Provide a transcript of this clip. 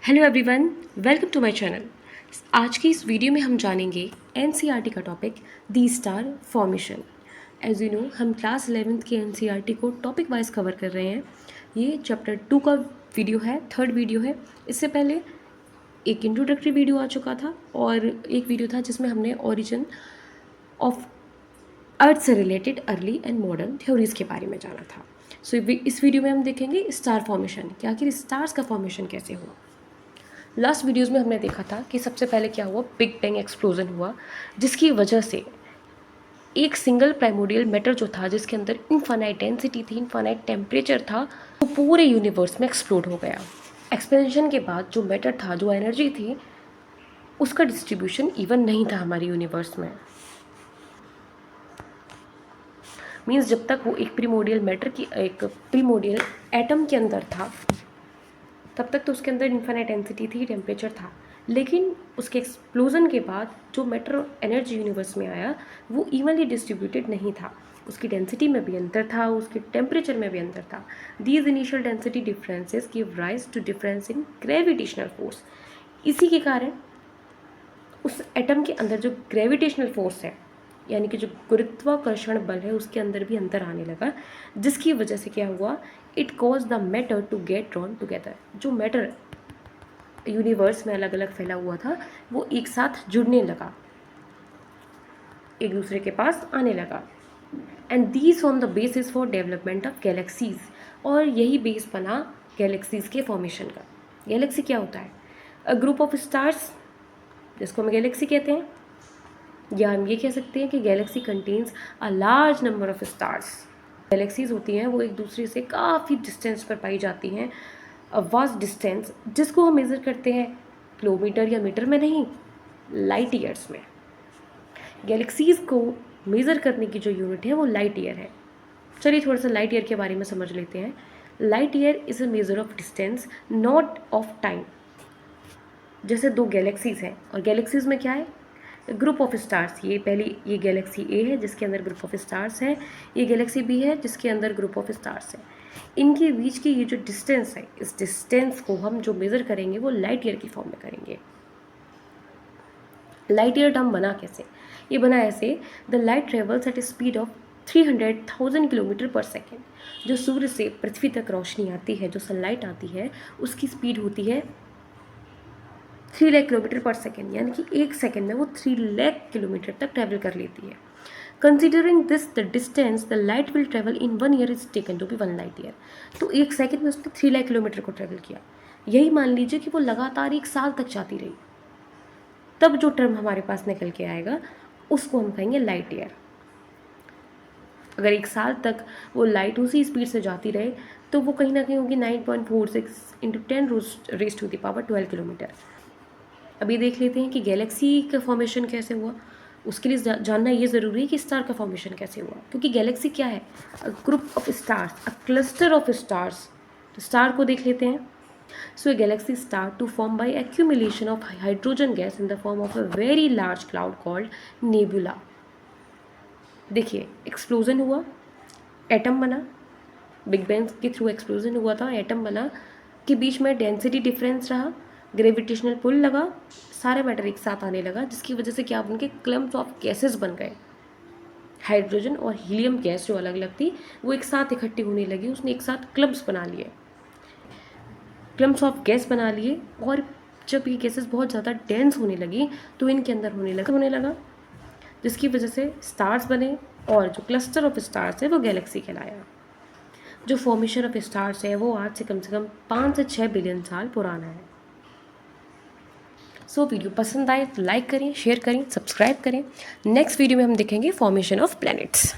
Hello everyone, welcome to my channel. आज की इस वीडियो में हम जानेंगे एनसीईआरटी का topic the star formation. As you know, हम क्लास 11th के एनसीईआरटी को टॉपिक वाइज कवर कर रहे हैं। ये चैप्टर 2 का वीडियो है, थर्ड वीडियो है। इससे पहले एक इंट्रोडक्टरी वीडियो आ चुका था और एक वीडियो था जिसमें हमने ओरिजिन ऑफ अर्थ से related early and modern theories के बारे में जाना था। सो इस वीडियो में हम देखेंगे स्टार फॉर्मेशन, कि आखिर स्टार्स का फॉर्मेशन कैसे हुआ। लास्ट वीडियोस में हमने देखा था कि सबसे पहले क्या हुआ, बिग बैंग एक्सप्लोजन हुआ, जिसकी वजह से एक सिंगल प्राइमोडियल मैटर जो था, जिसके अंदर इनफाइनाइट डेंसिटी थी, इनफाइनाइट टेम्परेचर था, वो पूरे यूनिवर्स में एक्सप्लोड हो गया। एक्सपेंशन के बाद जो मैटर था, जो एनर्जी थी, उसका डिस्ट्रीब्यूशन इवन नहीं था हमारे यूनिवर्स में। मीन्स जब तक वो एक प्रीमोडियल मैटर की, एक प्रीमोडियल एटम के अंदर था, तब तक तो उसके अंदर इन्फाइनाइट डेंसिटी थी, टेम्परेचर था। लेकिन उसके एक्सप्लोजन के बाद जो मैटर एनर्जी यूनिवर्स में आया, वो इवनली डिस्ट्रीब्यूटेड नहीं था। उसकी डेंसिटी में भी अंतर था, उसके टेम्परेचर में भी अंतर था। These initial density differences give rise to difference in gravitational force. इसी के कारण उस एटम के अंदर जो ग्रेविटेशनल फोर्स है, यानी कि जो गुरुत्वाकर्षण बल है, उसके अंदर भी अंतर आने लगा, जिसकी वजह से क्या हुआ, it cause the matter to get drawn together. जो मैटर यूनिवर्स में अलग अलग फैला हुआ था, वो एक साथ जुड़ने लगा, एक दूसरे के पास आने लगा। And these form the basis for development of galaxies. और यही बेस बना गैलेक्सीज के फॉर्मेशन का। गैलेक्सी क्या होता है? अ ग्रुप ऑफ स्टार्स, जिसको हम गैलेक्सी कहते हैं, या हम ये कह सकते हैं कि Galaxy contains a large number of stars. Galaxies होती हैं वो एक दूसरे से काफ़ी डिस्टेंस पर पाई जाती हैं, अ वास्ट डिस्टेंस, जिसको हम मेज़र करते हैं किलोमीटर या मीटर में नहीं, लाइट ईयर्स में। गैलेक्सीज को मेज़र करने की जो यूनिट है वो लाइट ईयर है। चलिए थोड़ा सा लाइट ईयर के बारे में समझ लेते हैं। Light year is a measure of distance, not of time. जैसे दो गैलेक्सीज हैं, और गैलेक्सीज में क्या है, ग्रुप ऑफ स्टार्स। ये गैलेक्सी ए है जिसके अंदर ग्रुप ऑफ स्टार्स है, ये गैलेक्सी बी है जिसके अंदर ग्रुप ऑफ स्टार्स है। इनके बीच की ये जो डिस्टेंस है, इस डिस्टेंस को हम जो मेज़र करेंगे वो लाइट ईयर की फॉर्म में करेंगे। लाइट ईयर टर्म बना कैसे? ये बना ऐसे, the light travels eight A speed of 300,000 kilometre पर सेकेंड। जो सूर्य से पृथ्वी तक रोशनी आती है, जो सनलाइट आती है, उसकी स्पीड होती है 3 लाख किलोमीटर पर सेकेंड, यानी कि एक सेकेंड में वो 3 लाख किलोमीटर तक ट्रैवल कर लेती है। Considering this the distance the light will travel in 1 year is taken to be 1 light year. तो एक सेकेंड में उसने 3 लाख किलोमीटर को ट्रैवल किया। यही मान लीजिए कि वो लगातार एक साल तक जाती रही, तब जो टर्म हमारे पास निकल के आएगा उसको हम कहेंगे लाइट ईयर। अगर एक साल तक वो लाइट उसी स्पीड से जाती रहे, तो वो कहीं ना कहीं होगी 9.46 इंटू 10⁻12 किलोमीटर। अभी देख लेते हैं कि गैलेक्सी का फॉर्मेशन कैसे हुआ। उसके लिए जानना ये ज़रूरी है कि स्टार का फॉर्मेशन कैसे हुआ, क्योंकि गैलेक्सी क्या है, a group of stars, a cluster of stars. तो स्टार को देख लेते हैं। So a galaxy star to form by accumulation of hydrogen gas in the form of a very large cloud called nebula. देखिए, explosion हुआ, atom बना, big bang के through explosion हुआ था, एटम बना, के बीच में डेंसिटी डिफरेंस रहा, ग्रेविटेशनल पुल लगा, सारे मैटर एक साथ आने लगा, जिसकी वजह से क्या उनके क्लम्स ऑफ गैसेस बन गए। हाइड्रोजन और हीलियम गैस जो अलग अलग थी, वो एक साथ इकट्ठी होने लगी, उसने एक साथ क्लम्स बना लिए, क्लम्स ऑफ गैस बना लिए। और जब ये गैसेस बहुत ज़्यादा डेंस होने लगी, तो इनके अंदर होने लगा, जिसकी वजह से स्टार्स बने, और जो क्लस्टर ऑफ स्टार्स है वो गैलेक्सी कहलाया। जो फॉर्मेशन ऑफ स्टार्स है वो आज से कम 5 से 6 बिलियन साल पुराना है। सो वीडियो पसंद आए तो लाइक करें, शेयर करें, सब्सक्राइब करें। नेक्स्ट वीडियो में हम देखेंगे फॉर्मेशन ऑफ प्लैनेट्स।